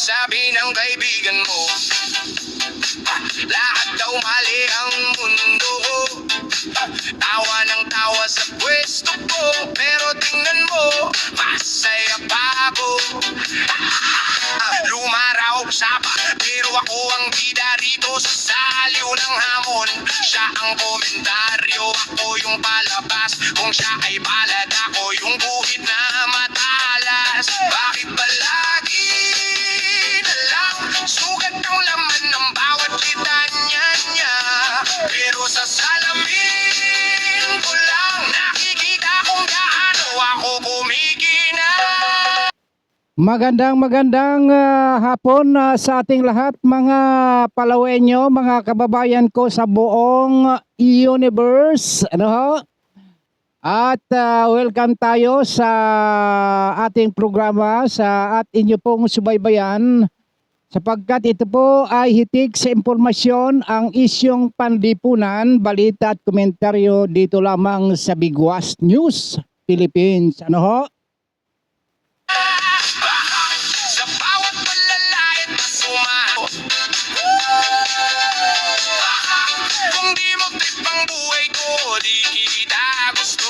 sabi ng kaibigan mo, lahat daw mali ang mundo. Tawa ng tawa sa pwesto ko, pero tingnan mo, masaya pa ako. Lumaraw siya pa, pero ako ang bida rito sa saliw ng hamon. Siya ang komentaryo, ako yung palabas. Kung siya ay palad, ako yung guhit na matalas. Bakit ba lagi na lang sugat ang laman ng bawat litanya niya? Pero sa salamin ko lang nakikita kung gaano ako kumikina. Magandang hapon sa ating lahat, mga Palawenyo, mga kababayan ko sa buong universe. Ano ho? At welcome tayo sa ating programa at inyo pong subaybayan, sapagkat ito po ay hitik sa impormasyon, ang isyong panlipunan, balita at komentaryo dito lamang sa Bigwas News Philippines. Ano ho? Sa bawat palalait na sumaho, kung di mo trip ang buhay ko, di kita gusto.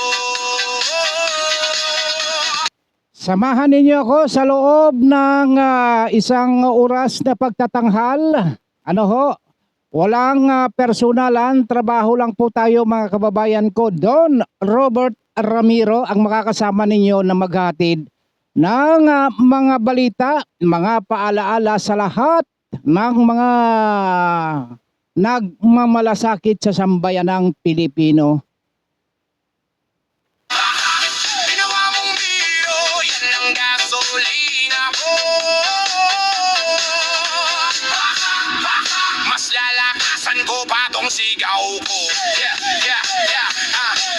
Samahan ninyo ako sa loob ng isang oras na pagtatanghal. Ano ho? Walang personalan, trabaho lang po tayo, mga kababayan ko. Don Robert Ramiro ang makakasama ninyo na maghatid ng mga balita, mga paalaala sa lahat ng mga nagmamalasakit sa sambayanang Pilipino. Ginawa mong biro, yan ang gasolina ko. Mas lalakasan ko pa tong sigaw ko.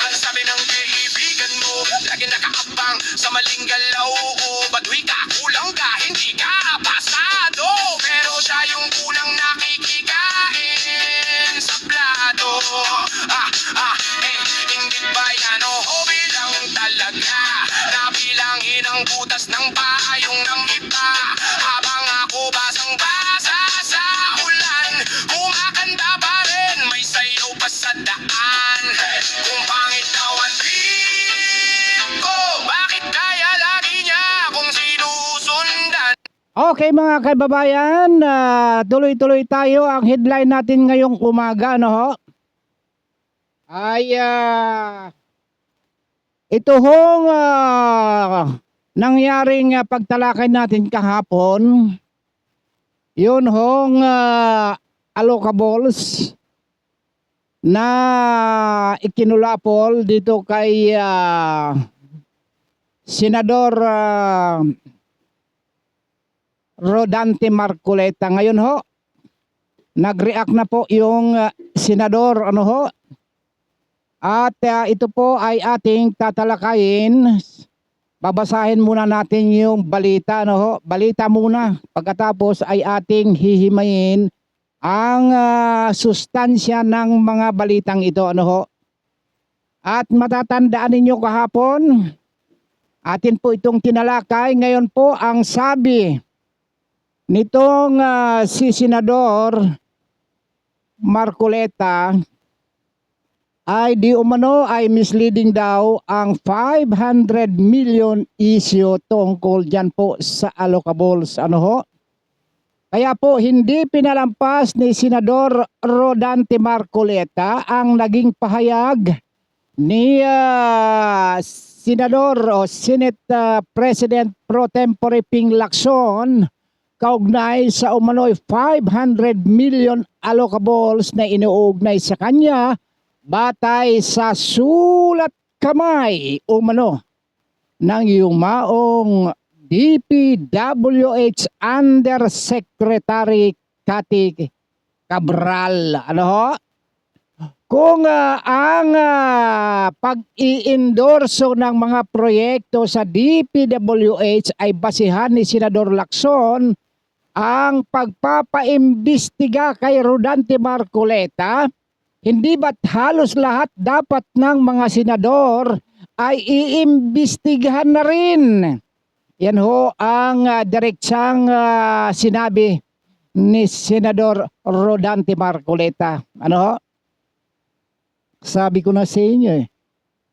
Ang sabi ng kaibigan mo, lagi nakaabang sa maling galaw ko. Ba't ka kulang ka, hindi ka pasado. Pero siya yung unang nakikikain sa plato. Hindi ba yan o hobby lang talaga? Nabilangin ang butas ng paayong ng iba, habang ako basang-basa sa ulan. Kumakanta pa rin, may sayaw pa sa daan. Kung pangit daw ang trip ko, bakit kaya lagi niya akong sinusundan? Okay, mga kababayan, tuloy-tuloy tayo. Ang headline natin ngayong umaga, ano ho? Ay ito hong nangyaring pagtalakay natin kahapon. Yun hong allocables na ikinulapol dito kay Senador Rodante Marcoleta. Ngayon ho, nag-react na po yung senador, ano ho? At ito po ay ating tatalakayin. Babasahin muna natin yung balita, ano ho? Balita muna. Pagkatapos ay ating hihimayin ang sustansya ng mga balitang ito, ano ho? At matatandaan ninyo kahapon, atin po itong tinalakay. Ngayon po ang sabi nitong si Senador Marcoleta ay di umano ay misleading daw ang 500 million issue tungkol dyan po sa allocables, ano ho? Kaya po hindi pinalampas ni Senador Rodante Marcoleta ang naging pahayag ni Senador o Senate President Pro Tempore Ping Lacson kaugnay sa umano'y 500 million allocables na inuugnay sa kanya batay sa sulat kamay umano ng yumaong DPWH Undersecretary Cathy Cabral. Ano ho? Kung ang pag-i-endorso ng mga proyekto sa DPWH ay basihan ni Senador Lacson, ang pagpapaimbestiga kay Rodante Marcoleta, hindi ba't halos lahat dapat ng mga senador ay iimbestigahan na rin? Yan ho ang diretsang sinabi ni Senador Rodante Marcoleta. Ano ho? Sabi ko na sa inyo eh,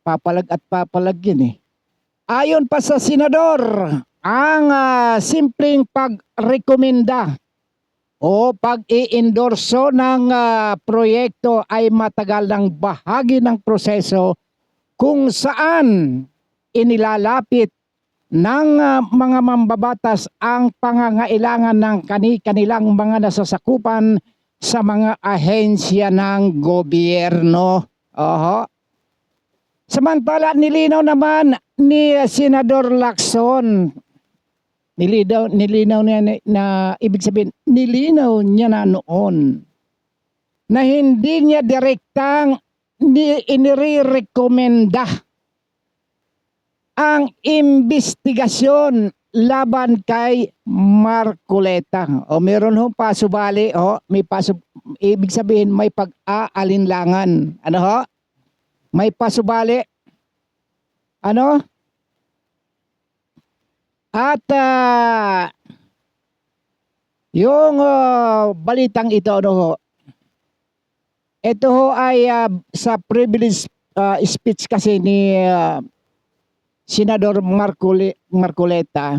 papalag at papalag yun eh. Ayon pa sa senador, ang simpleng pagrekomenda o pag-i-endorso ng proyekto ay matagal ng bahagi ng proseso kung saan inilalapit ng mga mambabatas ang pangangailangan ng kanilang mga nasasakupan sa mga ahensya ng gobyerno. Oho. Samantala, nilinaw naman ni Senador Lacson, nilinaw niya na ibig sabihin, nilinaw niya na noon na hindi niya direktang inirekomenda ang investigasyon laban kay Marcoleta. O meron ho pasubali, may ibig sabihin may pag-aalinlangan. Ano ho? May pasubali. Ano? At yung balitang ito, ano ho? Ito ho ay sa privilege speech kasi ni Senador Marcoleta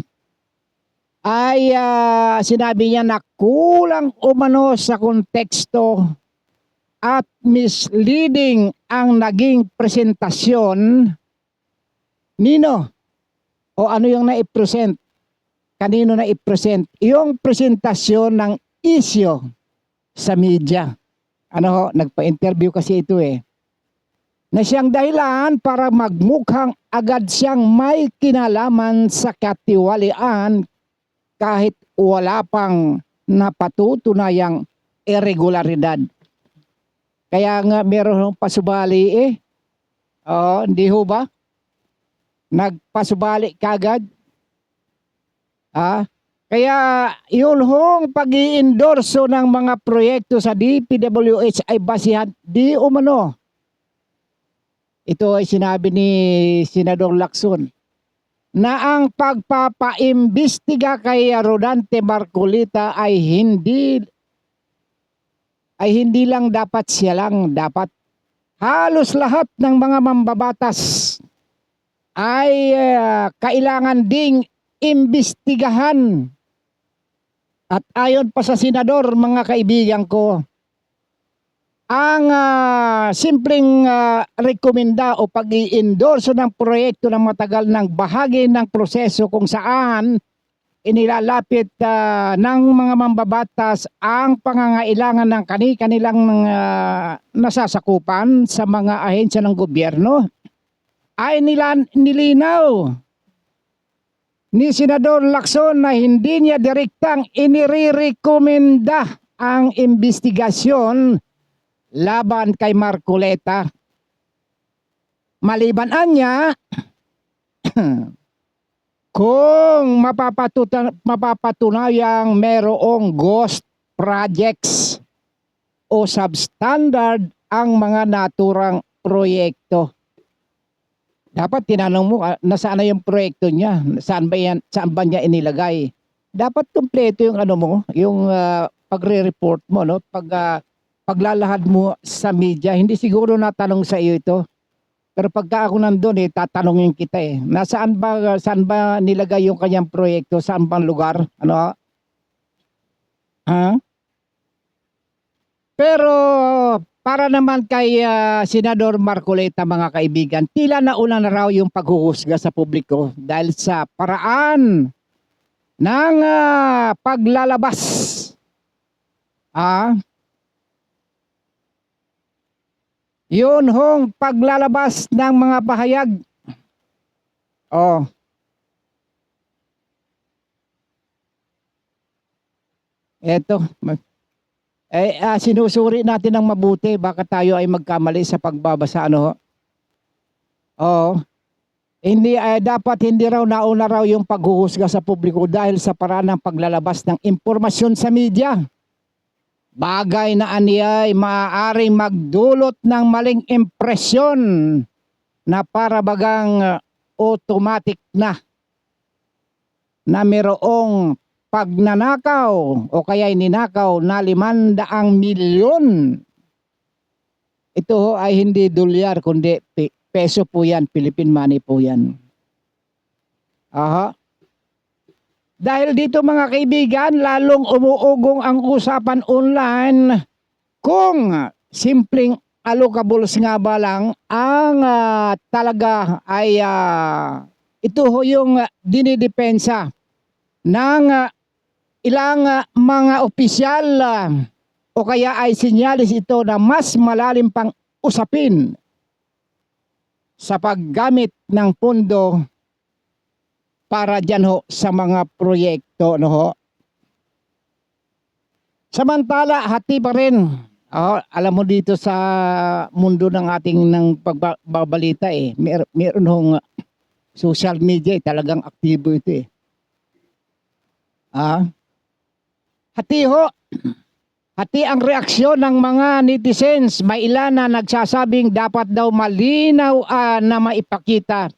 ay sinabi niya na kulang umano sa konteksto at misleading ang naging presentasyon nino o ano yung na-present, kanino na-present, yung presentasyon ng isyo sa media. Ano ho, nagpa-interview kasi ito eh. Na siyang dahilan para magmukhang agad siyang may kinalaman sa katiwalian kahit wala pang napatutunayang irregularidad. Kaya nga meron pasubali eh. Hindi ho ba? Nagpasubali kagad. Kaya yun hong pag-i-endorso ng mga proyekto sa DPWH ay basihan di umano. Ito ay sinabi ni Senador Lacson na ang pagpapaimbestiga kay Rodante Marcoleta ay hindi lang dapat siya lang, dapat halos lahat ng mga mambabatas ay kailangan ding imbestigahan. At ayon pa sa senador, mga kaibigan ko, ang simpleng rekomenda o pag-i-endorso ng proyekto ng matagal ng bahagi ng proseso kung saan inilalapit ng mga mambabatas ang pangangailangan ng kanilang nasasakupan sa mga ahensya ng gobyerno ay nilinaw ni Senador Lacson na hindi niya direktang inirekomenda ang investigasyon laban kay Marcoleta. Maliban anya kung mapapatunayang merong ghost projects o substandard ang mga naturang proyekto. Dapat tinanong mo nasaan na yung proyekto niya, saan ba niya inilagay. Dapat kumpleto yung ano mo, yung pagre-report mo, no? Paglalahad mo sa media. Hindi siguro natanong sa iyo ito. Pero pagka ako nandun tatanungin kita saan ba nilagay yung kanyang proyekto, saan bang lugar? Ano? Pero para naman kay Senador Marcoleta, mga kaibigan, tila nauna na raw yung paghuhusga sa publiko dahil sa paraan ng paglalabas. Yun hong paglalabas ng mga pahayag. Eto. Sinusuri natin ng mabuti, baka tayo ay magkamali sa pagbabasa, ano? Dapat hindi raw nauna raw yung paghuhusga sa publiko dahil sa paraan ng paglalabas ng impormasyon sa media. Bagay na aniya ay maaaring magdulot ng maling impresyon na para bagang automatic na na mayroong pagnanakaw o kaya ninakaw na 500 milyon. Ito ho ay hindi dolyar kundi peso po yan, Philippine money po yan. Aha. Dahil dito mga kaibigan, lalong umuugong ang usapan online kung simpleng allocables nga ba lang ang talaga ay ito ho yung dinidepensa ng ilang mga opisyal o kaya ay sinyalis ito na mas malalim pang usapin sa paggamit ng pondo para dyan ho sa mga proyekto, no ho. Samantala, hati pa rin. Alam mo dito sa mundo ng ating ng pagbabalita meron hong social media talagang aktibo ito eh. Hati ho. Hati ang reaksyon ng mga netizens. May ilan na nagsasabing dapat daw malinaw na maipakita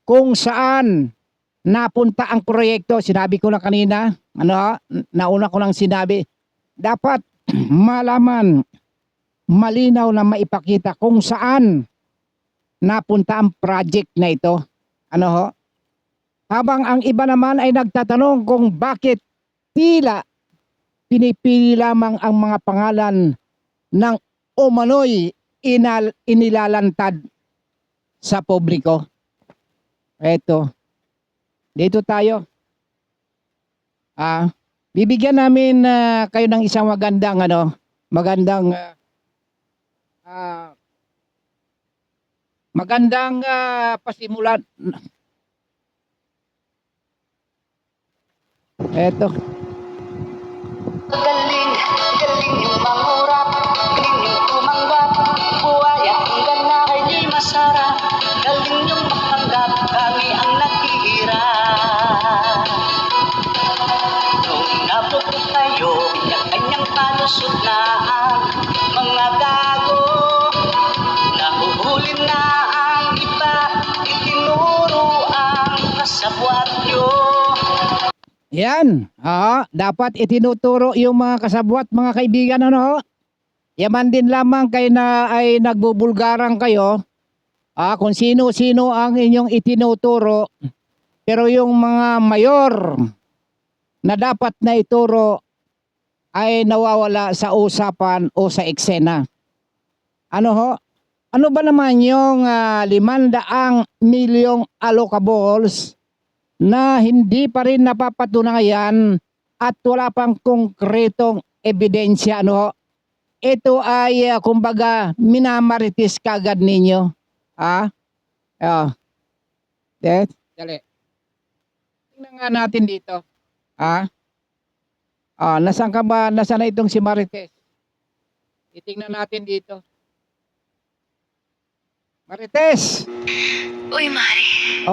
kung saan napunta ang proyekto. Sinabi ko na kanina, nauna ko lang sinabi, dapat malaman, malinaw na maipakita kung saan napunta ang project na ito. Habang ang iba naman ay nagtatanong kung bakit tila pinipili lamang ang mga pangalan ng umano'y inilalantad sa publiko. Eto. Dito tayo. Bibigyan namin kayo ng isang magandang pasimulan. Eto. Galing, galing yung mangurap, galing yung tumanggap, buhaya hanggang na kay di masarap, galing yung matanggap, kami ang naghihirap. Nung nabuto tayo, kanya-kanyang palusot na ang mga gago, nahuhuli na ang iba, itinuro ang kasabwatyo. Yan. Dapat itinuturo yung mga kasabwat, mga kaibigan, Yaman din lamang kayo na ay nagbubulgarang kayo. Kung sino-sino ang inyong itinuturo. Pero yung mga mayor na dapat na ituro ay nawawala sa usapan o sa eksena. Ano ba naman yung 500 milyong allocables na hindi pa rin napapatunayan at wala pang konkretong ebidensya, Ito ay kumbaga minamarites kagad ninyo. Dali. Tingnan nga natin dito. Nasaan ka ba? Nasaan na itong si Marites? Itingnan natin dito. Marites! Uy, Mari.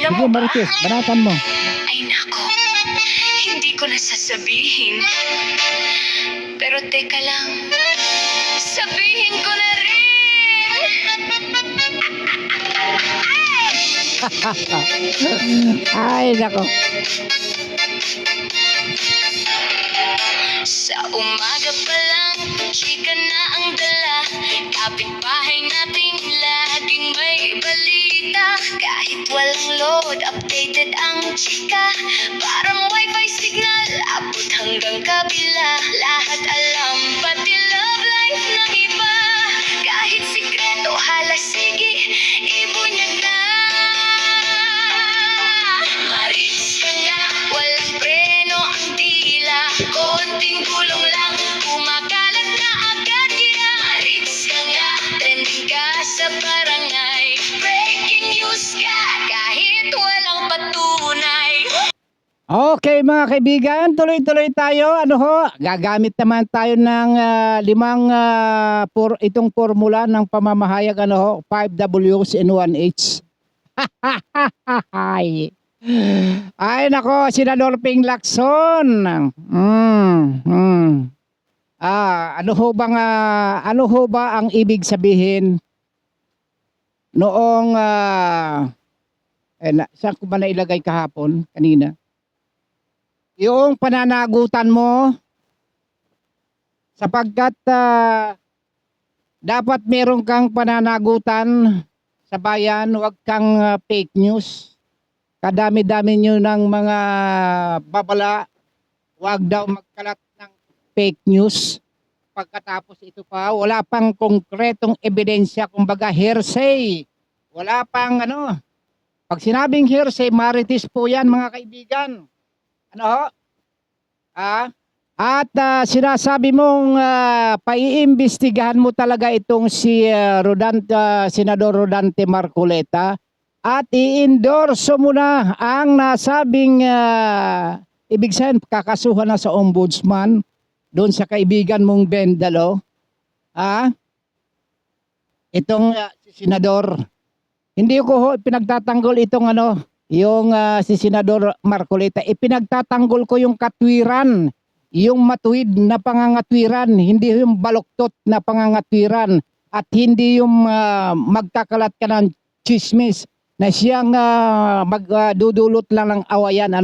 Sige Marites, banatan mo. Ay, nako. Hindi ko na sasabihin. Pero teka lang. Sabihin ko na rin. Ay, nako. Sa umaga pa lang, chika na ang dala. Kapitbahay nating laging may balita. Kahit walang load, updated ang chika. Parang wifi signal, abot hanggang kabila. Lahat alam, pati love life ng iba. Kahit sikreto, hala sige, ibunyag na. Maris ka nga, walang preno ang dila. Konting gulong lang, kumakalat na agad yan. Maris ka nga, trending ka sa barangay. Breaking news ka, kahit walang patunay. Okay mga kaibigan, tuloy-tuloy tayo. Gagamit naman tayo ng itong formula ng pamamahayag 5 Ws and 1 H. Ay nako, Senador Ping Lacson. Ano ho ba ang ibig sabihin noong saan ko ba nailagay kahapon kanina? yung pananagutan mo sapagkat dapat meron kang pananagutan sa bayan, huwag kang fake news. Kadami-dami nyo ng mga babala, huwag daw magkalat ng fake news. Pagkatapos ito pa, wala pang konkretong ebidensya, kumbaga hearsay. Wala pang ano. Pag sinabing hearsay, marites po yan mga kaibigan. Ano ho? At sinasabi mong paiimbestigahan mo talaga itong si Senador Rodante Marcoleta at i-endorso mo na ang nasabing ibig sabihin kakasuhan na sa ombudsman doon sa kaibigan mong Bendalo. Itong si Senador. Hindi ko pinagtatanggol itong yung si Senador Marcoleta. Ipinagtatanggol ko yung katwiran, yung matuwid na pangangatwiran, hindi yung baluktot na pangangatwiran at hindi yung magkakalat ka ng chismis na siyang magdudulot lang ng awayan.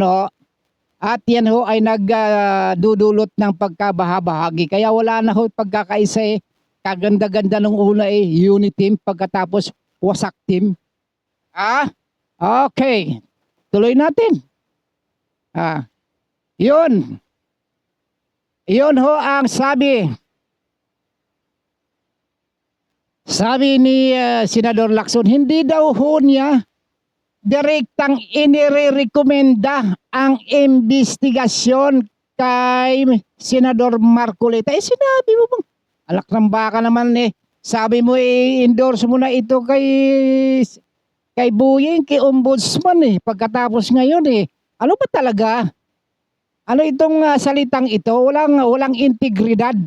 At yan ho ay nagdudulot ng pagkabahabahagi. Kaya wala na ho pagkakaisa kaganda-ganda nung una unit team pagkatapos wasak team. Okay. Tuloy natin. Yun. Yun ho ang sabi. Sabi ni Senador Lacson, hindi daw ho niya direktang inirekomenda ang investigasyon kay Senador Marcoleta. Sinabi mo bang alak ng baka naman sabi mo endorse mo na ito kay Buying, kay Ombudsman pagkatapos ngayon ano ba talaga? Ano itong salitang ito? Walang integridad.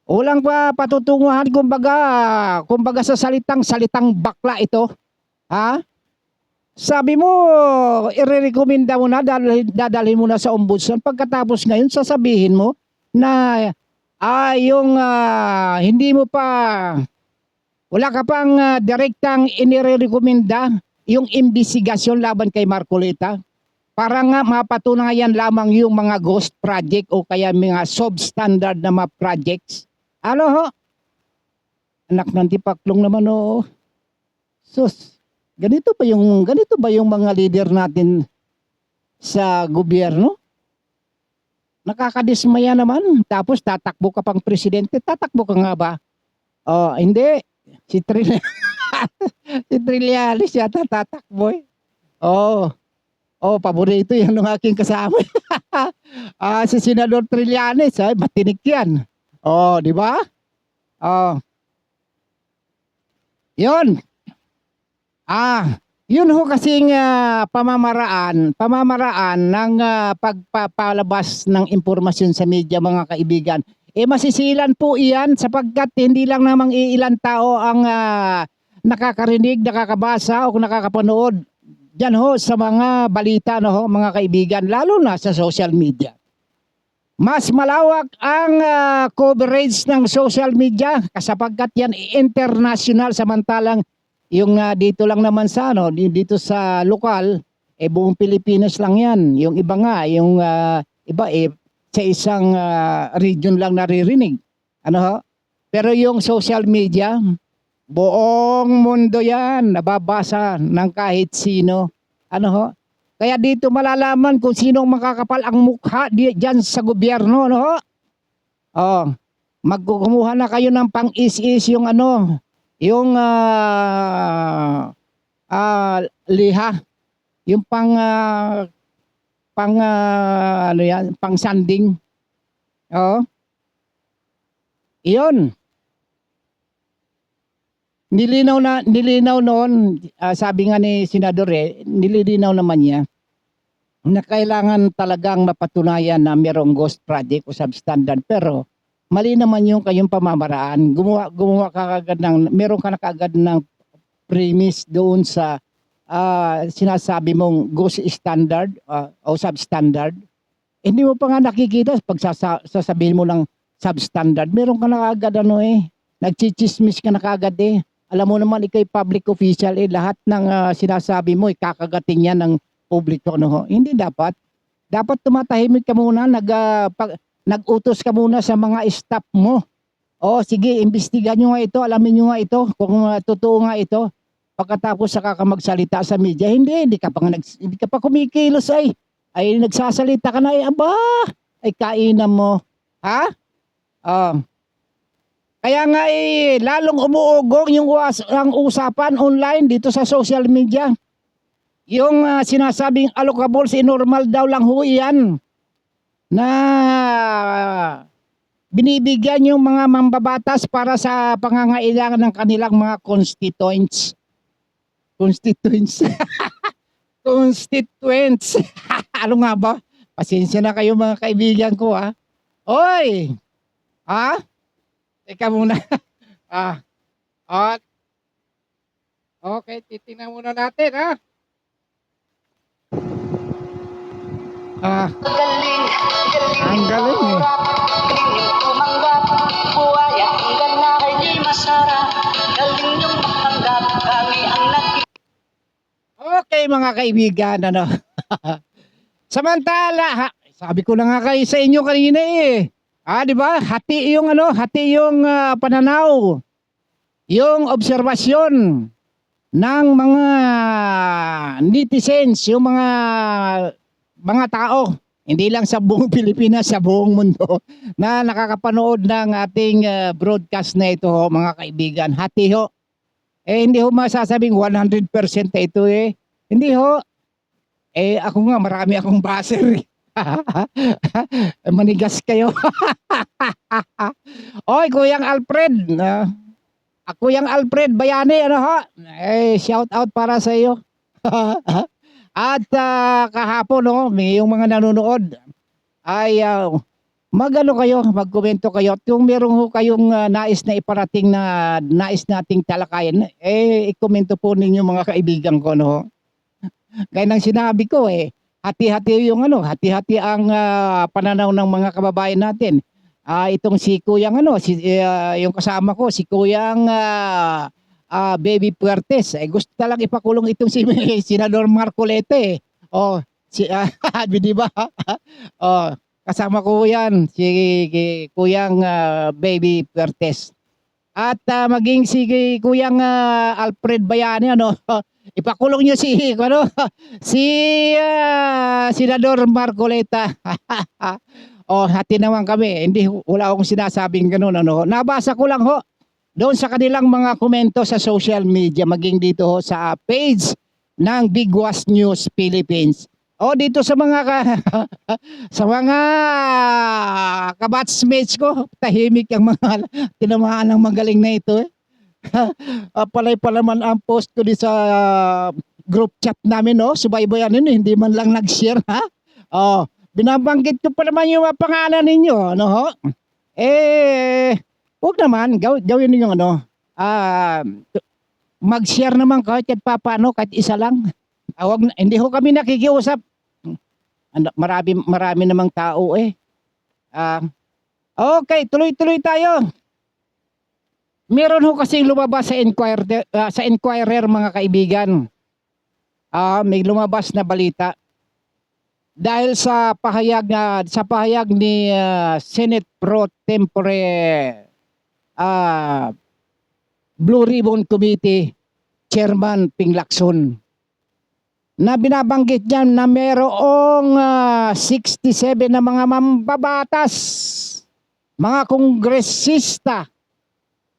Walang patutunguhan kumbaga sa salitang bakla ito. Sabi mo, irerekomenda mo na, dadalhin mo na sa ombudsman. Pagkatapos ngayon, sasabihin mo na yung hindi mo pa, wala ka pang direktang inirekomenda yung investigasyon laban kay Marcoleta. Para nga mapatunayan lamang yung mga ghost project o kaya mga substandard na mga projects. Ano ho? Anak ng tipaklong naman Sus. Ganito ba yung mga leader natin sa gobyerno? Nakakadismaya naman. Tapos tatakbo ka pang presidente. Tatakbo ka nga ba? Hindi. Si Trillanes yata tatakbo paborito yan ng aking kasama. Si Senador Trillanes, matinik yan. Di ba? Yun. Yun ho kasing pamamaraan ng pagpapalabas ng impormasyon sa media mga kaibigan. Masisilan po iyan sapagkat hindi lang namang ilang tao ang nakakarinig, nakakabasa o nakakapanood diyan ho sa mga balita mga kaibigan, lalo na sa social media. Mas malawak ang coverage ng social media sapagkat yan international, samantalang yung dito lang naman sa dito sa lokal buong Pilipinas lang yan. Yung iba nga, yung iba sa isang region lang naririnig. Pero yung social media, buong mundo yan nababasa ng kahit sino. Kaya dito malalaman kung sinong makakapal ang mukha diyan sa gobyerno. Magkukumuha na kayo ng pang-is-is yung yung liha, yung pang sanding. Iyon. Nilinaw noon, sabi nga ni Senador nilinaw naman niya na kailangan talagang mapatunayan na mayroong ghost project o substandard, pero mali naman yung kayong pamamaraan. Gumawa ka agad meron ka na kaagad ng premise doon sa sinasabi mong ghost standard o substandard. Hindi mo pa nga nakikita pag sasabihin mo ng substandard. Meron ka na kaagad nagchichismis ka na kaagad Alam mo naman ikay public official lahat ng sinasabi mo kakagating yan ng publiko Hindi dapat. dapat tumatahimik ka muna, nag-utos ka muna sa mga staff mo. O sige, imbestigahan nyo nga ito, alamin nyo nga ito, kung totoo nga ito. Pagkatapos saka ka magsalita sa media, hindi ka pa kumikilos ay nagsasalita ka na, aba, ay kainan mo. Ha? Kaya nga lalong umuugong yung ang usapan online dito sa social media. Yung sinasabing allocables, normal daw lang ho yan na binibigyan yung mga mambabatas para sa pangangailangan ng kanilang mga constituents. Constituents. Ano nga ba? Pasensya na kayo mga kaibigan ko ha. Oy! Ha? Teka muna. Okay, titingnan muna natin ha. Galing Ang galing eh. Galing tumanggap, buhaya hanggang na kay di masara. Galing yung matanggap, kami ang Okay mga kaibigan, ano. Samantala, sabi ko na nga kayo sa inyo kanina eh. Di ba? Hati yung pananaw. Yung obserbasyon ng mga netizens, yung mga tao, hindi lang sa buong Pilipinas, sa buong mundo na nakakapanood ng ating broadcast na ito, mga kaibigan. Hati ho. Hindi ho masasabing 100% ito eh. Hindi ho. Ako nga, marami akong baser. Manigas kayo. Oy, Kuyang Alfred. Kuyang Alfred Bayani, ano ho? Shout out para sa iyo. At kahapon, no, may yung mga nanonood ay magano kayo, magkomento kayo. At kung meron ho kayong nais na iparating na nais nating talakayan, ikomento po ninyo mga kaibigan ko, no. Gaya ng sinabi ko hati-hati yung hati-hati ang pananaw ng mga kababayan natin. Itong si Kuyang yung kasama ko, si Kuyang Baby Puertes. Gusto talang ipakulong itong si Senador Marcoleta. Di ba? Kasama ko yan, si Kuyang Baby Puertes. At maging si Kuyang Alfred Bayani, ipakulong niyo si Senador Marcoleta. Hati naman kami. Wala akong sinasabing gano'n, Nabasa ko lang ho doon sa kanilang mga komento sa social media, maging dito ho sa page ng Bigwas News Philippines. Dito sa mga sa mga kabatsmates ko, tahimik ang mga tinamaan ng magaling na ito palay pa naman ang post ko di sa group chat namin, subaybayan ninyo, hindi man lang nag-share ha. Binabanggit ko pa naman yung pangalan ninyo, huwag naman gawin niyo mag-share naman kahit paano, kahit isa lang. Hindi ho kami nakikiusap. Marami namang tao okay, tuloy-tuloy tayo. Meron ho kasing lumabas sa Inquirer mga kaibigan. May lumabas na balita dahil sa pahayag ni Senate Pro Tempore Blue Ribbon Committee Chairman Ping Lacson, na binabanggit niya na mayroong 67 na mga mambabatas, mga kongresista.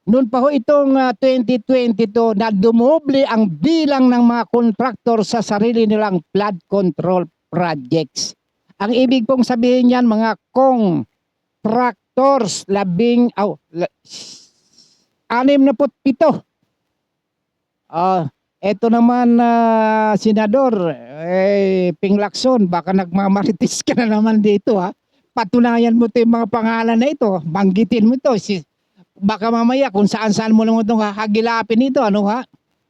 Noon pa ho itong 2022 na dumoble ang bilang ng mga kontraktor sa sarili nilang flood control projects. Ang ibig pong sabihin niyan, mga contractors, 67. Eto naman, Senador Ping Lacson, baka nagmamaritis ka na naman dito ha. Patunayan mo 'to yung mga pangalan na ito, banggitin mo ito. Baka mamaya kung saan-saan mo naman itong hagilapin ito,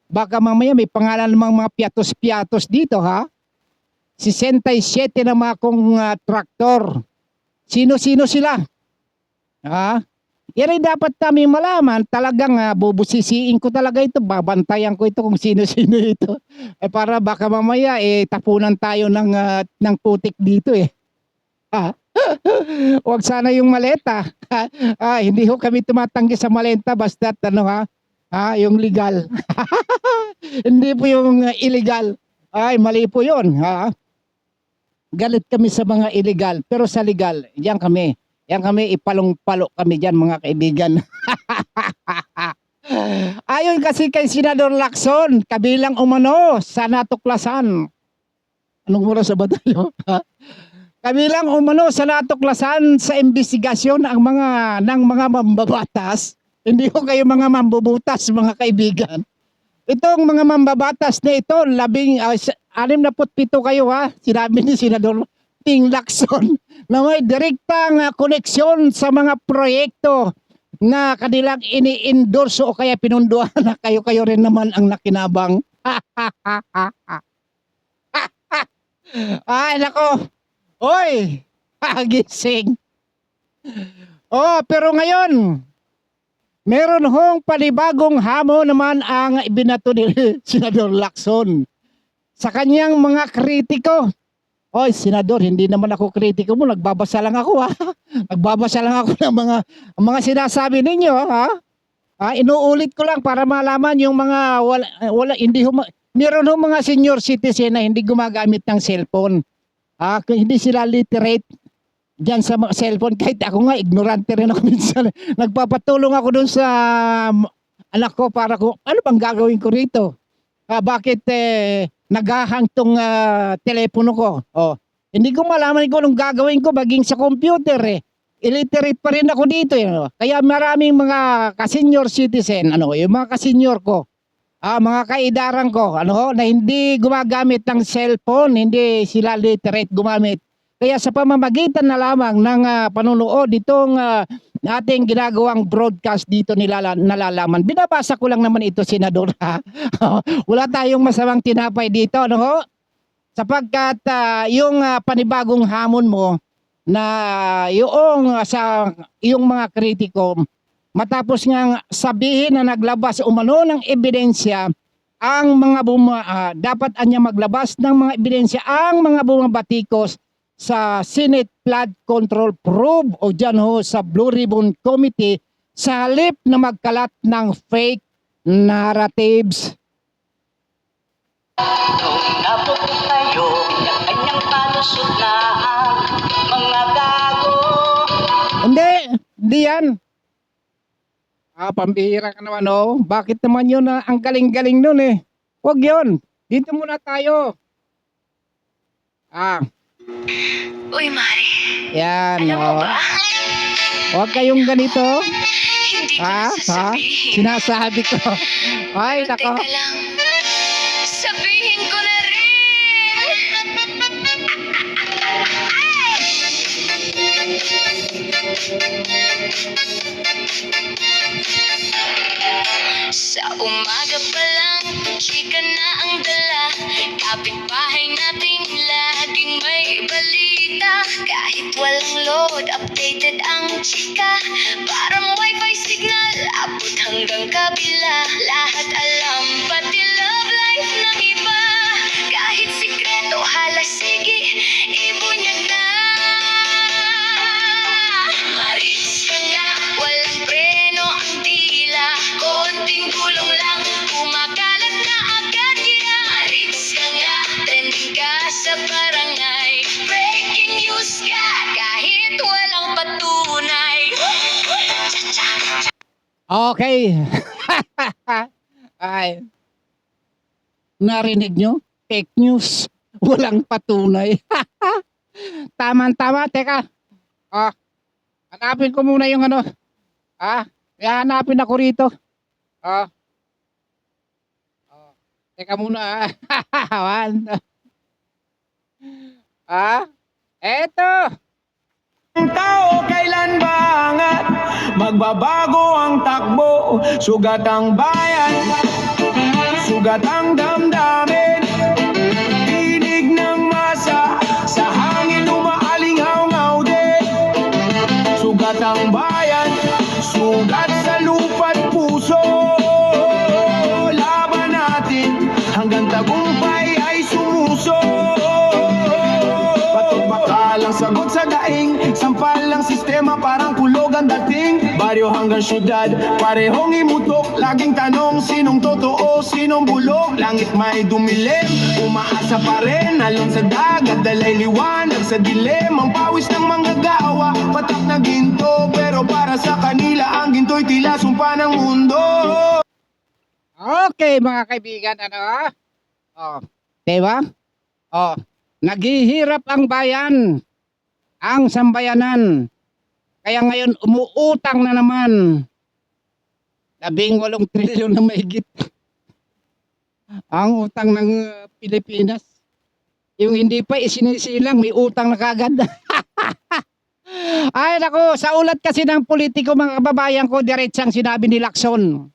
baka mamaya may pangalan ng mga piatos-piatos dito ha. 67 na mga contractor. Sino-sino sila? Yan ay dapat namin malaman. Talagang bubusisiin ko talaga ito. Babantayan ko ito kung sino-sino ito. Para baka mamaya tapunan tayo ng putik dito Ah, Huwag sana yung maleta. Hindi ho kami tumatanggi sa maleta basta't yung legal. Hindi po yung illegal. Ay, mali po yun. Galit kami sa mga illegal. Pero sa legal, yan kami. Yan kami, ipalong-palo kami dyan mga kaibigan. Ayon kasi kay Senador Lacson, kabilang umano sa natuklasan. Anong oras ba tayo? Kabilang umano sa natuklasan sa investigasyon ng mga mambabatas. Hindi ko kayo mga mambubutas mga kaibigan. Itong mga mambabatas na ito, 67 kayo sinabi ni Senador Ping Lacson na may direktang koneksyon sa mga proyekto na kanilang ini-endorso o kaya pinunduan na kayo rin naman ang nakinabang. Ay, nako. Oy, gising. Pero ngayon, meron hong panibagong hamon naman ang ibinato ni Senador Lacson sa kanyang mga kritiko. Oy, Senador, hindi naman ako kritiko mo. Nagbabasa lang ako Nagbabasa lang ako ng mga sinasabi ninyo inuulit ko lang para malaman yung mga meron hong mga senior citizen na hindi gumagamit ng cellphone. Hindi sila literate diyan sa mga cellphone. Kahit ako nga, ignorante rin ako minsan. Nagpapatulong ako dun sa anak ko para ano bang gagawin ko rito? Bakit naghahang tong telepono ko? Hindi ko malaman kung anong gagawin ko baging sa computer Illiterate pa rin ako dito Kaya maraming mga ka-senior citizen, yung mga ka-senior ko, mga kaidaran ko, na hindi gumagamit ng cellphone, hindi sila literate gumamit. Kaya sa pamamagitan na lamang ng panunood itong ating ginagawang broadcast dito nalalaman. Binabasa ko lang naman ito, Senador. Wala tayong masamang tinapay dito, sapagkat yung panibagong hamon mo na yung sa iyong mga kritiko, matapos nga sabihin na naglabas umano ng ebidensya ang mga dapat anya maglabas ng mga ebidensya ang mga bumabatikos sa Senate Flood Control Probe o dyan sa Blue Ribbon Committee sa halip na magkalat ng fake narratives. Nung nabot tayo, kanya-kanyang palusot na ang mga gago. Hindi yan. Pambihira ka naman Bakit naman yun ang galing-galing nun Huwag yun. Dito muna tayo. Uy, Mari. Yan Alam mo ba? Huwag kayong ganito. Hindi ko na sasabihin. Sinasabi ko. Ay, Pero nako. teka lang. Sabihin ko na rin. Sa umaga pa lang, chika na ang dala. Kapitbahay nating laging may balita. Kahit walang load, updated ang chika. Parang wifi signal, abot hanggang kabila. Lahat alam, pati love life ng iba. Kahit sikreto, halas sige, ibunyag na. Maris ka nga, walang preno ang dila. Konting gulong lang, kumakalat na agad yan. Maris ka nga, trending ka sa barangay. Breaking news ka, kahit walang patunay. Cha-cha. Okay. Ay. Narinig nyo? Fake news. Walang patunay. Tama-tama. Teka. Hanapin ko muna yung hanapin ako rito. Teka muna. Eto. Ang tao kailan ba angat? Magbabago ang takbo. Sugat ang bayan, sugat ang damdamin. Tinig ng masa, sa hangin umaalingaw-ngaw din. Sugat ang bayan, sugat Ugat sa lupa't puso, laban natin hanggang tagumpay ay sumuso. Batok bakalang sagot sa daing, sampal lang sistema parang kulog ang dating. Baryo hanggang syudad, parehong imutok. Laging tanong sinong totoo, sinong bulok. Langit may dumilim, umaasa pa rin. Alon sa dagat, dalay liwanag sa dilim. Ang pawis ng manggagawa, patak na ginto. Pero para sa kanila, ang ginto'y tila sumpa ng mundo. Okay, mga kaibigan, ano? Oh, diba? Oh, naghihirap ang bayan, ang sambayanan. Kaya ngayon umuutang na naman. 18 trilyon na mahigit. Ang utang ng Pilipinas. Yung hindi pa isinisilang, may utang na kagad. Ay nako, sa ulat kasi ng politiko mga kababayan ko, diretsang sinabi ni Lacson.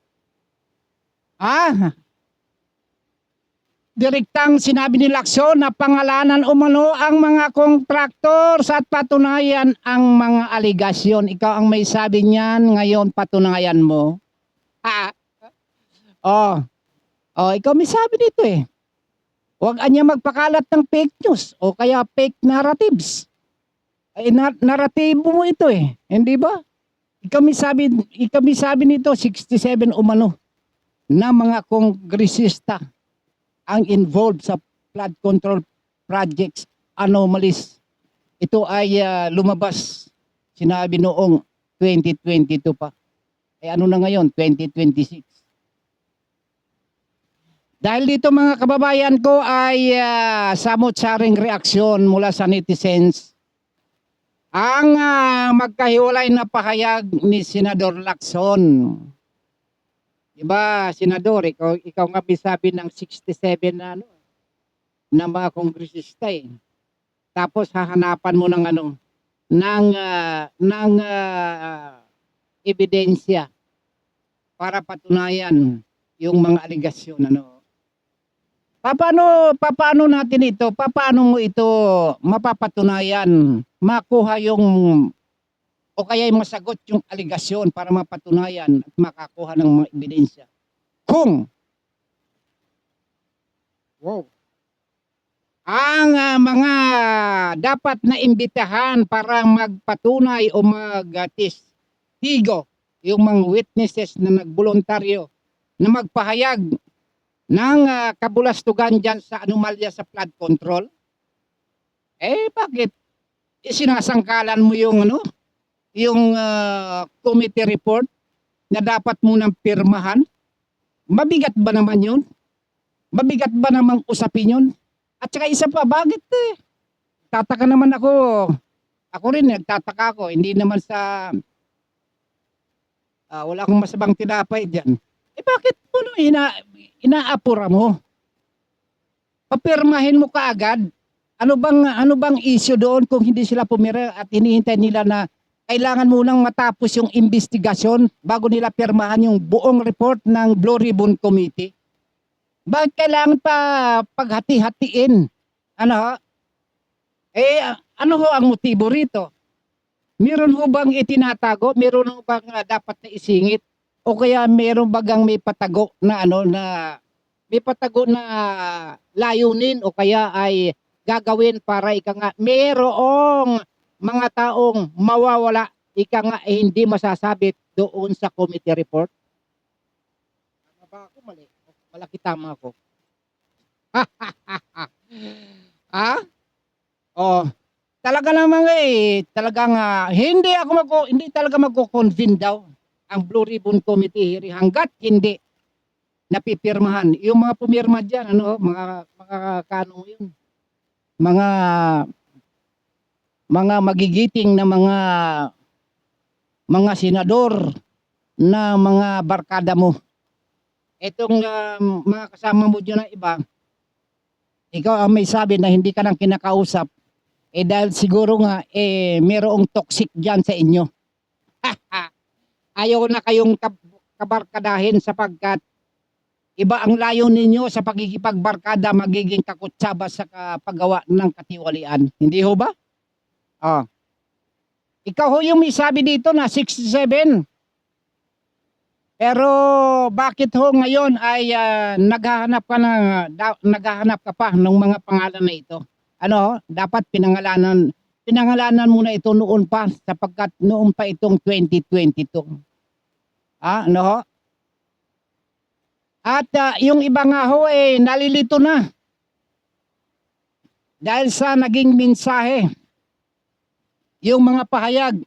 Direktang sinabi ni Lacson na pangalanan umano ang mga contractors at patunayan ang mga aligasyon. Ikaw ang may sabi niyan, ngayon patunayan mo. Ikaw may sabi dito eh. Huwag anya magpakalat ng fake news o kaya fake narratives. Naratibo mo ito eh, hindi ba? Ikaw may sabi nito 67 umano na mga kongresista ang involved sa flood control projects anomalies. Ito ay lumabas, sinabi noong 2022 pa. Ano na ngayon, 2026. Dahil dito mga kababayan ko ay samot-saring reaksyon mula sa netizens. Ang magkahiwalay na pahayag ni Senador Lacson. Diba, Senador, ikaw nga sabi ng 67 na na mga kongresista eh. Tapos hahanapan mo ng ebidensya para patunayan yung mga aligasyon Paano natin ito? Paano mo ito mapapatunayan? Makuha yung o kaya masagot yung aligasyon para mapatunayan at makakuha ng mga ebidensya. Kung ang mga dapat na imbitahan para magpatunay o magtigo yung mga witnesses na nagboluntaryo na magpahayag ng kabulastugan dyan sa anomalya sa flood control, bakit isinasangkalan mo yung yung committee report na dapat munang pirmahan? Mabigat ba naman yun? Mabigat ba namang usapin yun? At saka isa pa, bakit tataka naman ako rin nagtataka ako, hindi naman sa wala akong masabang tinapay dyan. Bakit mo inaapura mo? Papirmahin mo kaagad. Ano bang issue doon kung hindi sila pumira at hinihintay nila na kailangan munang matapos yung investigasyon bago nila pirmahan yung buong report ng Blue Ribbon Committee? Bakit kailangan pa paghati-hatiin? Ano ho ang motibo rito? Meron ho bang itinatago? Meron ho bang dapat na isingit? O kaya meron bagang may patago na layunin o kaya ay gagawin para merong mga taong mawawala, hindi masasabit doon sa committee report? Tama ba ako? Mali. Malaki tama ako. Talaga naman talagang hindi talaga magko-convene daw ang Blue Ribbon Committee hearing hanggat hindi napipirmahan. Yung mga pumirma dyan, mga kano yun? Mga magigiting na mga senador na mga barkada mo. Itong mga kasama mo dyan na iba, ikaw ang may sabi na hindi ka nang kinakausap, dahil siguro nga mayroong toxic dyan sa inyo. Ayaw na kayong kabarkadahin sapagkat iba ang layo ninyo sa pagkikipagbarkada, magiging kakutsaba sa paggawa ng katiwalian. Hindi ho ba? Ikaw ho yung may sabi dito na 67. Pero bakit ho ngayon ay naghahanap ka pa ng mga pangalan na ito? Ano ho? Dapat pinangalanan muna ito noon pa sapagkat noon pa itong 2022. Ano ho? At yung iba nga ho nalilito na dahil sa naging mensahe, yung mga pahayag.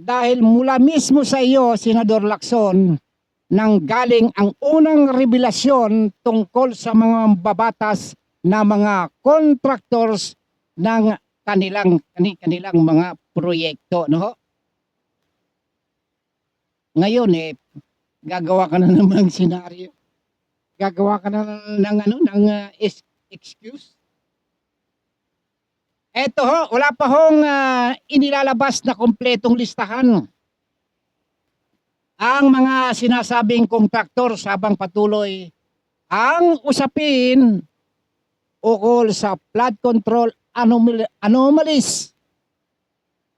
Dahil mula mismo sa iyo, Senador Lacson, nang galing ang unang revelasyon tungkol sa mga babatas na mga contractors ng kanilang mga proyekto, no? Ngayon gagawa ka na ng senaryo. Gagawa ka na ng excuse. Eto ho, wala pa hong inilalabas na kompletong listahan. Ang mga sinasabing kontraktor habang patuloy ang usapin ukol sa flood control anomalies.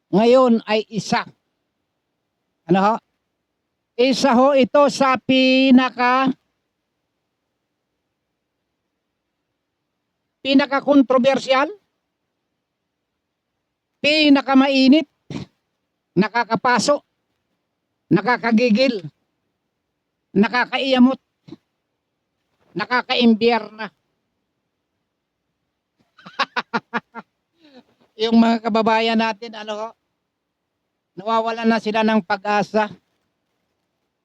Ngayon ay isa. Ano ho? Isa ho ito sa pinaka-kontrobersyal, pinakamainit, nakakapaso, nakakagigil, nakakaiyamot, nakakaimbierna. Yung mga kababayan natin, nawawalan na sila ng pag-asa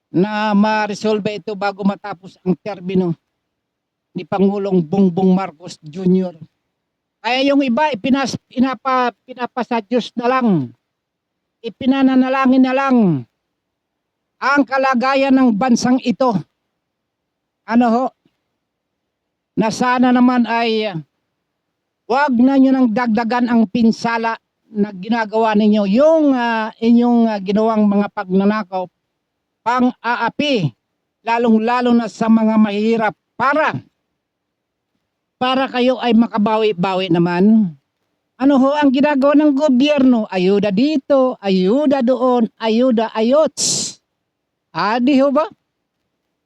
na ma-resolve ito bago matapos ang termino ni Pangulong Bongbong Marcos Jr. Kaya yung iba, pinapasa Diyos na lang. Ipinananalangin na lang ang kalagayan ng bansang ito. Na sana naman ay wag na nyo nang dagdagan ang pinsala na ginagawa ninyo. Yung inyong ginawang mga pagnanakaw, pang-aapi, lalong-lalo na sa mga mahihirap para kayo ay makabawi-bawi naman. Ano ho ang ginagawa ng gobyerno? Ayuda dito, ayuda doon, ayuda ayots. Di ho ba?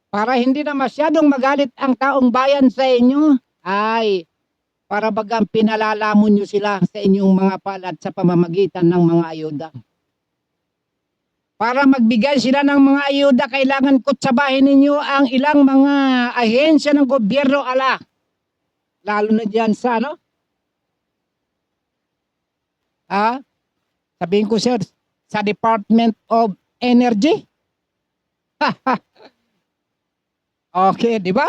Para hindi na masyadong magalit ang taong bayan sa inyo, ay para bagang pinalalamon nyo sila sa inyong mga palad sa pamamagitan ng mga ayuda. Para magbigay sila ng mga ayuda, kailangan kutsabahin ninyo ang ilang mga ahensya ng gobyerno lalo na dyan sa sabihin ko sir, sa Department of Energy. Okay, di ba?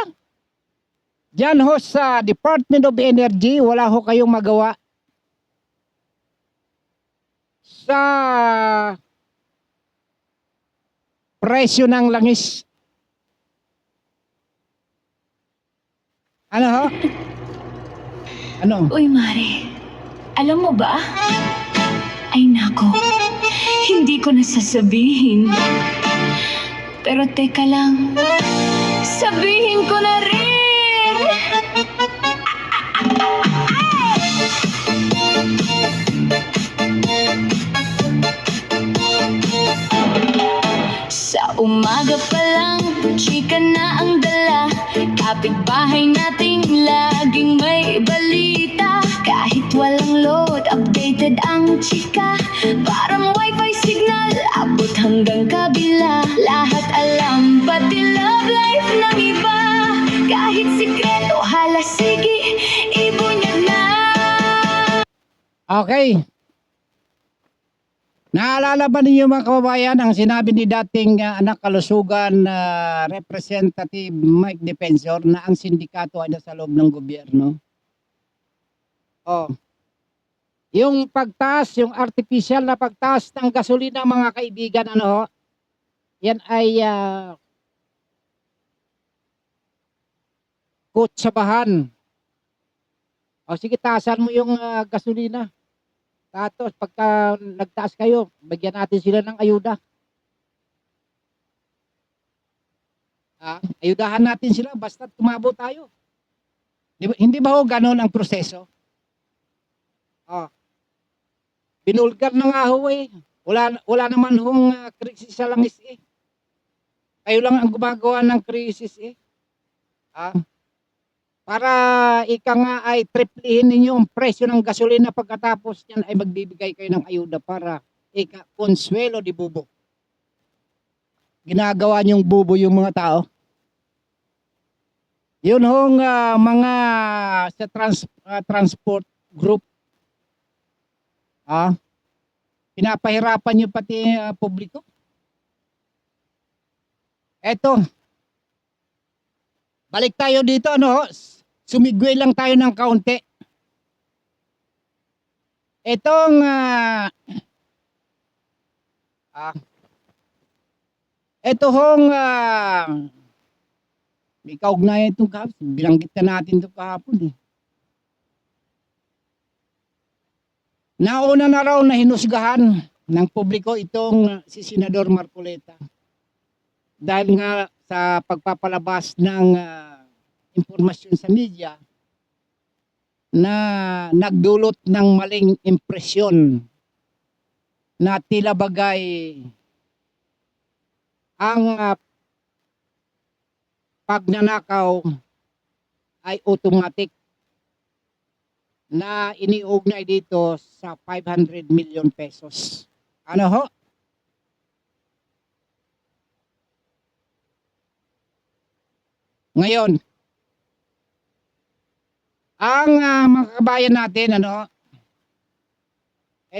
Diyan ho sa Department of Energy, wala ho kayong magawa. Sa presyo ng langis. Ano ho? Ano? Uy, Mare, alam mo ba? Ay nako, hindi ko nasasabihin. Pero teka lang, sabihin ko na rin! Sa umaga pa lang, chika na ang dala. Kapitbahay nating laging may balita. Kahit walang load, updated ang chika. Parang wifi signal, abot hanggang kabila. Lahat alam, pati love life ng iba. Kahit sikreto, halasigi, ibunyag na. Okay. Naalala ba ninyo mga kababayan ang sinabi ni dating anak kalusugan Representative Mike Defensor na ang sindikato ay nasa loob ng gobyerno? Yung pagtaas, yung artificial na pagtaas ng gasolina mga kaibigan, yan ay kutsabahan. Sige, taasan mo yung gasolina. Tapos pagka nagtaas kayo, bigyan natin sila ng ayuda. Ayudahan natin sila basta tumabo tayo. Hindi ba ho ganon ang proseso? Binulgar na nga ho Wala naman hong krisis sa langis . Kayo lang ang gumagawa ng krisis eh. Ah, para ika nga ay triplihin ninyo ang presyo ng gasolina pagkatapos niyan ay magbibigay kayo ng ayuda para ika konsuelo di bubo. Ginagawa niyong bubo yung mga tao. Yun hong mga sa transport group. Pinapahirapan niyo pati publiko. Eto. Balik tayo dito ano, sumigway lang tayo ng kaunti. Etong ito hong may kaugnayan itong kahapon. Binanggit na natin ito kahapon eh. Nauna na raw na hinusgahan ng publiko itong si Senador Marcoleta. Dahil nga sa pagpapalabas ng impormasyon sa media na nagdulot ng maling impresyon na tila bagay ang pagnanakaw ay automatic na iniugnay dito sa 500 million pesos. Ano ho? Ngayon, ang mga kabayan natin, ano,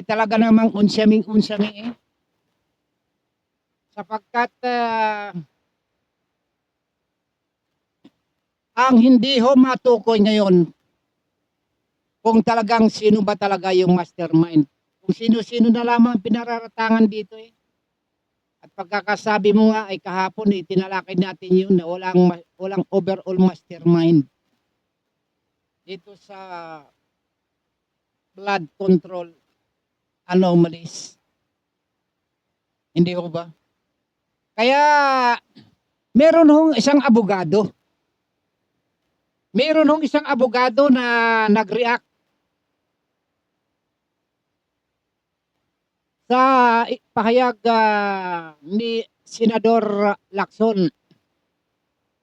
talaga namang unsyaming-unsyami eh. Sapagkat ang hindi ho matukoy ngayon kung talagang sino ba talaga yung mastermind. Kung sino-sino na lamang pinararatangan dito eh. At pagkakasabi mo nga ay kahapon tinalakay natin yun na walang overall mastermind dito sa blood control anomalies. Hindi ko ba? Kaya meron hong isang abogado. Meron hong isang abogado na nag-react sa pahayag ni Senador Lacson.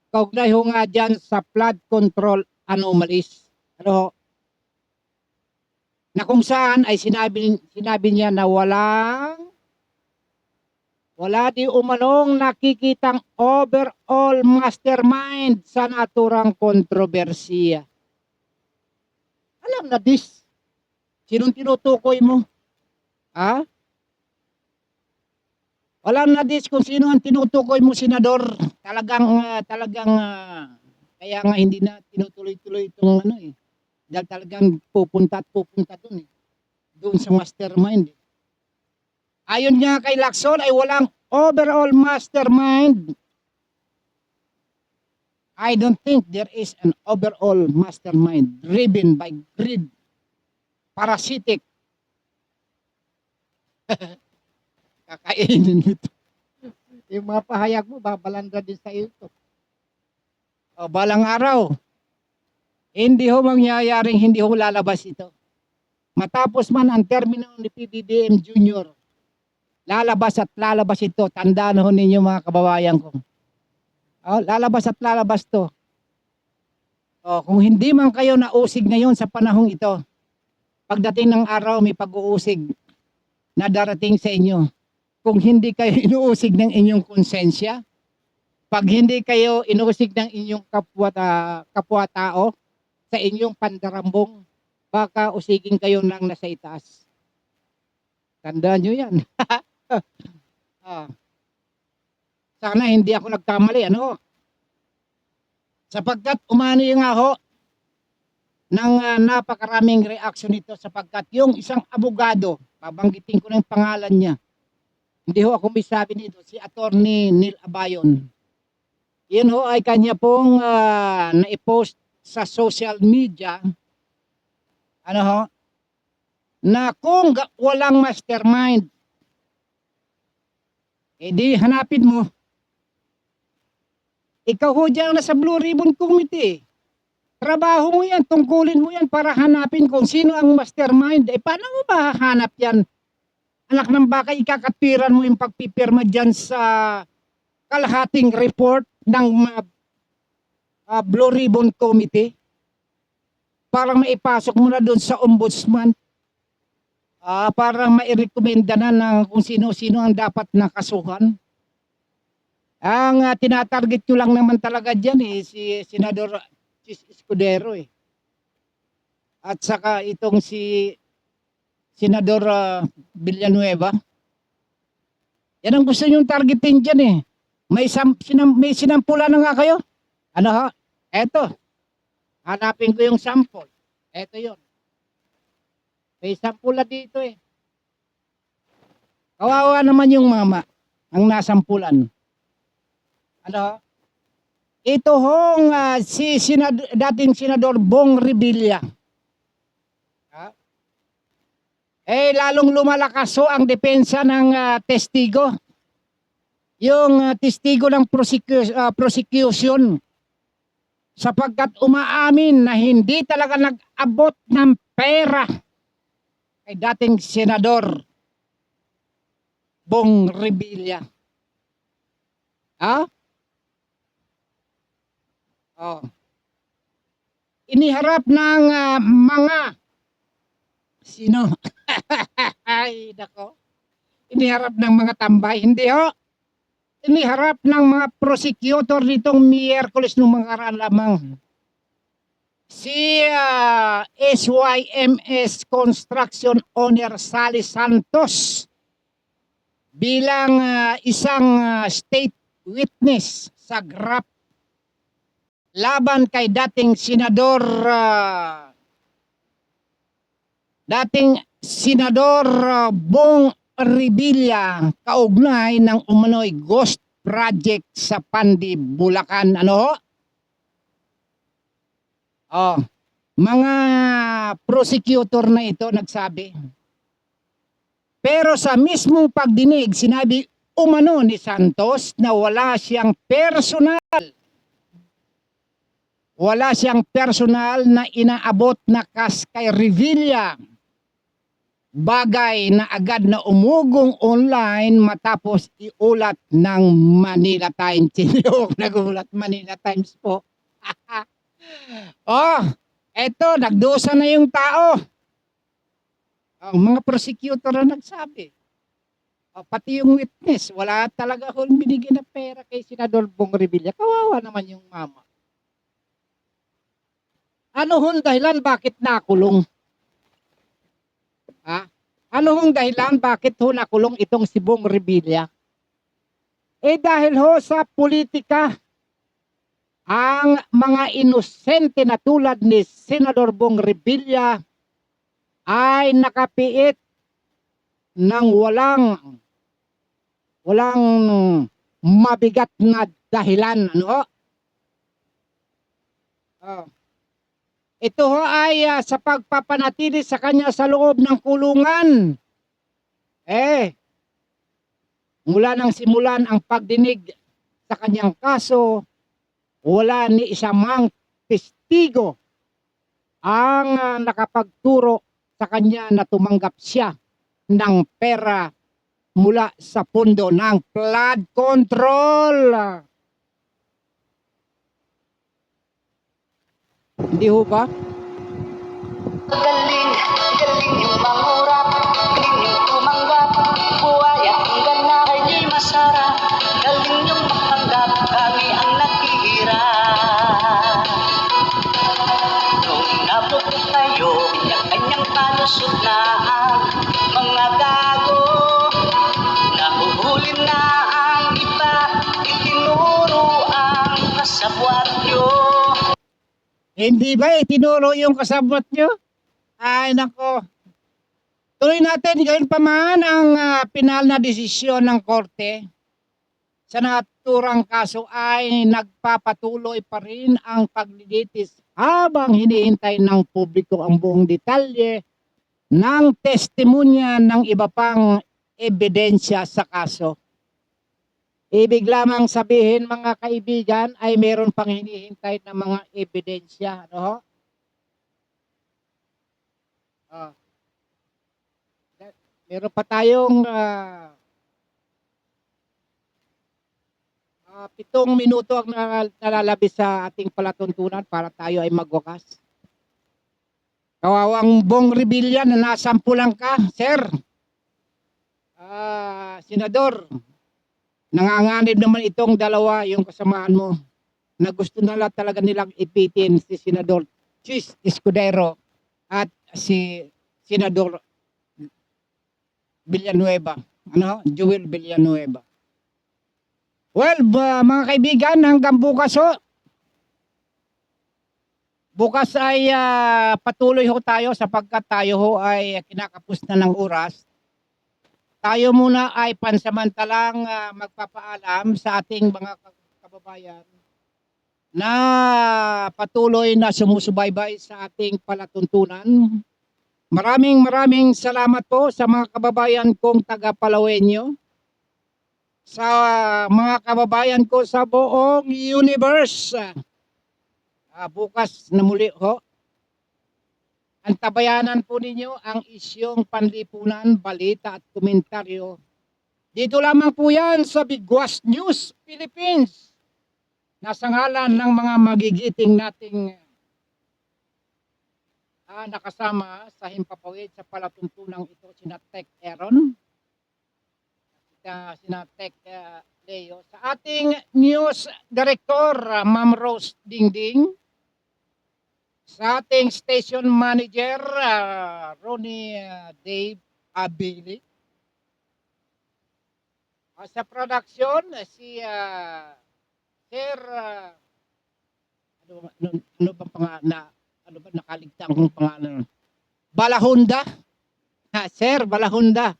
Kaugnay ho nga dyan sa flood control anomalies. Ano, na kung saan ay sinabi niya na wala di umanong nakikitang overall mastermind sa naturang kontrobersiya. Alam na this. Sinong tinutukoy mo? Alam na this kung sino ang tinutukoy mo, Senador. Talagang kaya nga hindi na tinutuloy-tuloy itong ano eh. Dahil talagang pupunta dun eh. Doon sa mastermind eh. Ayon nga kay Lacson ay walang overall mastermind. I don't think there is an overall mastermind driven by greed, parasitic. Kakainin ito. Yung mga pahayag mo, babalanda din sa ito. O, balang araw, hindi ho mangyayaring hindi ho lalabas ito. Matapos man ang termino ni PBBM Jr., lalabas ito. Tandaan ho ninyo mga kababayan ko. Lalabas to. Kung hindi man kayo nausig ngayon sa panahong ito, pagdating ng araw may pag-uusig na darating sa inyo. Kung hindi kayo inuusig ng inyong konsensya, pag hindi kayo inuusig ng inyong kapwa-tao sa inyong pandarambong, baka usigin kayo ng nasa itaas. Tandaan nyo yan. Sana hindi ako nagkamali, ano? Sapagkat umani nga ho ng napakaraming reaction nito sapagkat yung isang abogado, babanggitin ko ng pangalan niya, hindi ho ako may sabi nito, si Attorney Neil Abayon. Yun ho ay kanya pong na-post sa social media, ano ho, na kung walang mastermind, di hanapin mo. Ikaw ho dyan nasa Blue Ribbon Committee. Trabaho mo yan, tungkulin mo yan para hanapin kung sino ang mastermind. Paano mo ba hahanap yan? Anak ng baka, ikakatwiran mo yung pagpipirma dyan sa kalahating report ng Blue Ribbon Committee para maipasok mo na doon sa ombudsman para mairekomenda na ng kung sino-sino ang dapat nakasuhan. Ang tinatarget ko lang naman talaga dyan si Senador Chis Escudero at saka itong si Senador Villanueva. Yan ang gusto nyong targetin dyan May sinampula na nga kayo? Ano ho? Eto. Hanapin ko yung sample. Eto yon. May sampula dito Kawawa naman yung mama ang nasampulan. Ano ho? Ito hong dating Senador Bong Revilla. Lalong lumalakas ang depensa ng testigo. Yung testigo ng prosecution sapagkat umaamin na hindi talaga nag-abot ng pera kay dating Senador Bong Revilla. Iniharap ng mga sino? Ay, nako. Iniharap ng mga tambay. Hindi ho. Iniharap ng mga prosecutor nitong Miyerkules nung mga karaan lamang. Si SYMS Construction Owner Sally Santos bilang isang state witness sa GRAP laban kay dating Senador Bong Revilla kaugnay ng umano'y ghost project sa Pandi, Bulacan. Ano? Mga prosecutor na ito nagsabi. Pero sa mismong pagdinig, sinabi umano ni Santos na wala siyang personal na inaabot na kas kay Revilla. Bagay na agad na umugong online matapos iulat ng Manila Times. Sino nagulat? Manila Times po. Eto, nagdusa na yung tao. Ang mga prosecutor na nagsabi. Pati yung witness, wala talaga akong binigyan na pera kay Senador Bong Revilla. Kawawa naman yung mama. Ano hong dahilan bakit nakulong? Ano hong dahilan bakit nakulong itong si Bong Revilla? Dahil sa politika, ang mga inosente na tulad ni Senador Bong Revilla ay nakapiit ng walang mabigat na dahilan. Ito ay sa pagpapanatili sa kanya sa loob ng kulungan. Mula nang simulan ang pagdinig sa kanyang kaso, wala ni isa mang testigo ang nakapagturo sa kanya na tumanggap siya ng pera mula sa pondo ng flood control. Hindi ho ba? Galing yung mangurap, galing yung tumanggap, buhaya hanggang na kay di masara. Galing yung matanggap, kami ang naghihirap. Nung nabot tayo, kanya-kanyang palusot na ang mga gago. Nahuhuli na ang iba, itinuro ang kasabwatyo. Hindi ba itinuro yung kasabot nyo? Ay nako. Tuloy natin, gayon pa man ang pinal na desisyon ng korte sa naturang kaso ay nagpapatuloy pa rin ang paglilitis habang hinihintay ng publiko ang buong detalye ng testimonya ng iba pang ebidensya sa kaso. Ibig lamang sabihin mga kaibigan ay meron pang hinihintay na mga ebidensya. Meron pa tayong 7 minuto ang nalalabis sa ating palatuntunan para tayo ay magwakas. Kawawang Bong Revilla na nasampulan ka, sir. Senador, nanganganib naman itong dalawa, yung kasamahan mo, na gusto na talaga nilang ipitin si Senador Chis Escudero at si Senador Villanueva. Joel Villanueva. Well, mga kaibigan, hanggang bukas ho. Bukas ay patuloy ho tayo sapagkat tayo ho ay kinakapos na ng oras. Tayo muna ay pansamantalang magpapaalam sa ating mga kababayan na patuloy na sumusubaybay sa ating palatuntunan. Maraming salamat po sa mga kababayan kong taga Palawenyo, sa mga kababayan ko sa buong universe. Bukas na muli ho. Antabayanan po ninyo ang isyong panlipunan, balita at komentaryo. Dito lamang po yan sa Bigwas News Philippines. Nasa ngalan ng mga magigiting nating nakasama sa himpapawid sa palatuntunang ito, sina Tech Aaron, sina Tech Leo, sa ating news director, Ma'am Rose Dingding, sa ating station manager, Ronnie Dave Abili, sa production, si Sir, ano bang pangalan? Ano ba nakaligtaan kong pangalan? Balahunda. Sir Balahunda.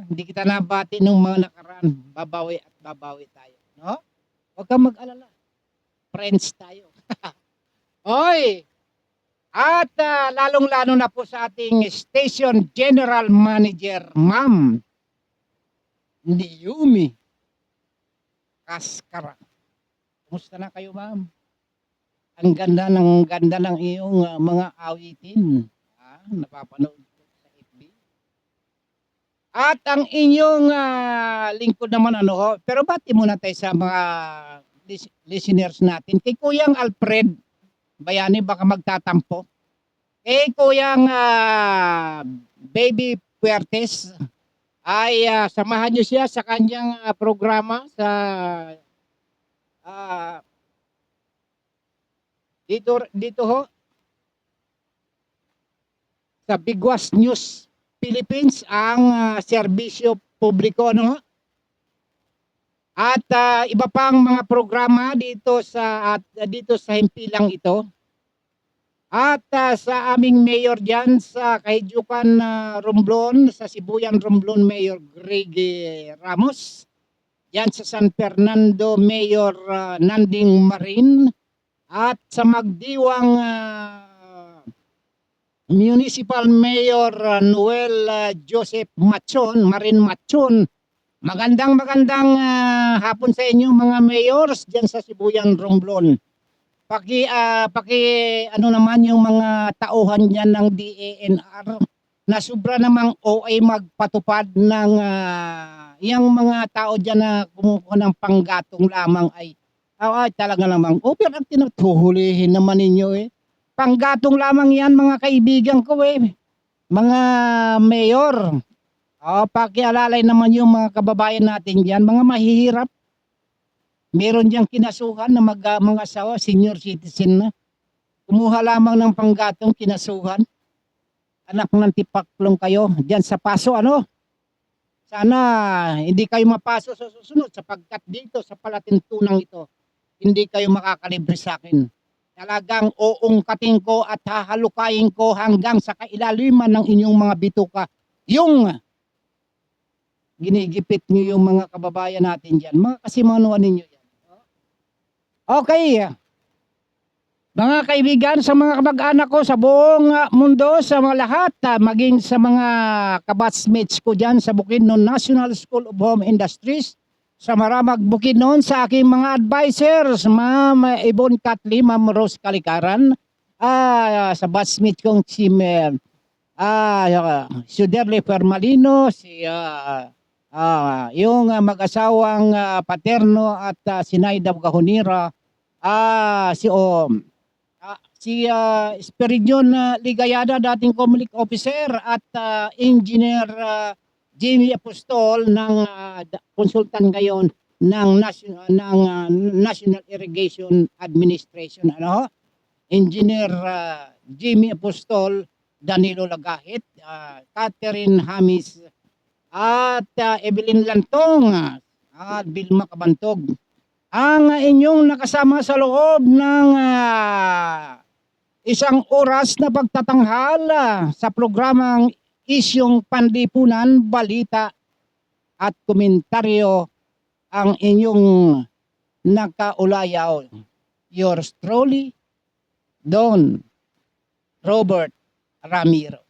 Hindi kita nabati nung mga nakaraan. Babawi at babawi tayo. No? Huwag kang mag-alala. Friends tayo. Oy! At lalong-lalo na po sa ating station general manager, Ma'am Niyumi Kaskara. Kumusta na kayo, ma'am? Ang ganda ng iyong mga awitin. Napapanood ko sa FB. At ang inyong lingkod naman pero bati muna tayo sa mga listeners natin. Kay Kuyang Alfred Bayani, baka magtatampo. Kay Kuyang Baby Puertes, ay samahan nyo siya sa kanyang programa sa dito ho sa Bigwas News Philippines, ang serbisyo publiko at iba pang mga programa dito sa himpilang ito. At sa aming mayor diyan sa Kahijukan Romblon, sa Sibuyan Romblon, Mayor Greg Ramos. Yan sa San Fernando, Mayor Nanding Marin. At sa Magdiwang Municipal Mayor Noel Joseph Marin Machon. Magandang hapon sa inyo mga mayors diyan sa Sibuyan Romblon. Paki naman yung mga tauhan diyan ng DANR na sobra namang OA magpatupad ng yung mga tao diyan na kumukuha ng panggatong lamang ay talaga namang pero ang tinutuhulihin naman ninyo panggatong lamang yan mga kaibigan ko mga mayor. Pakialalay naman yung mga kababayan natin diyan, mga mahihirap. Meron diyang kinasuhan na mga asawa, senior citizen na. Kumuha lamang ng panggatong, kinasuhan. Anak ng tipaklong kayo diyan sa paso Sana hindi kayo mapaso sa susunod sapagkat dito sa palatuntunan ito hindi kayo makakalibre sa akin. Talagang uungkatin ko at hahalukayin ko hanggang sa kailaliman ng inyong mga bituka. Yung ginigipit niyo yung mga kababayan natin diyan. Mga kasimanuan ninyo yan. Okay. Mga kaibigan, sa mga kamag-anak ko sa buong mundo, sa mga lahat, maging sa mga kabatsmates ko dyan sa Bukidnon National School of Home Industries, sa Maramag Bukidnon, sa aking mga advisors, Ma'am Ibon Katli, Ma'am Rose Kalikaran, sa batchmate kong si Suderle Fermalino, si yung mag-asawang Paterno at Sinaida Gahonira, si Esperidion Ligayada, dating Comelec officer, at Engineer Jimmy Apostol ng consultant ngayon ng National Irrigation Administration, Engineer Jimmy Apostol, Danilo Lagahit, Catherine Hamis, at Evelyn Lantong, at Vilma Kabantog. Ang inyong nakasama sa loob ng isang oras na pagtatanghal sa programang Isyong Panlipunan, Balita at Komentaryo, ang inyong nakaulayaw. Yours truly, Don Robert Ramiro.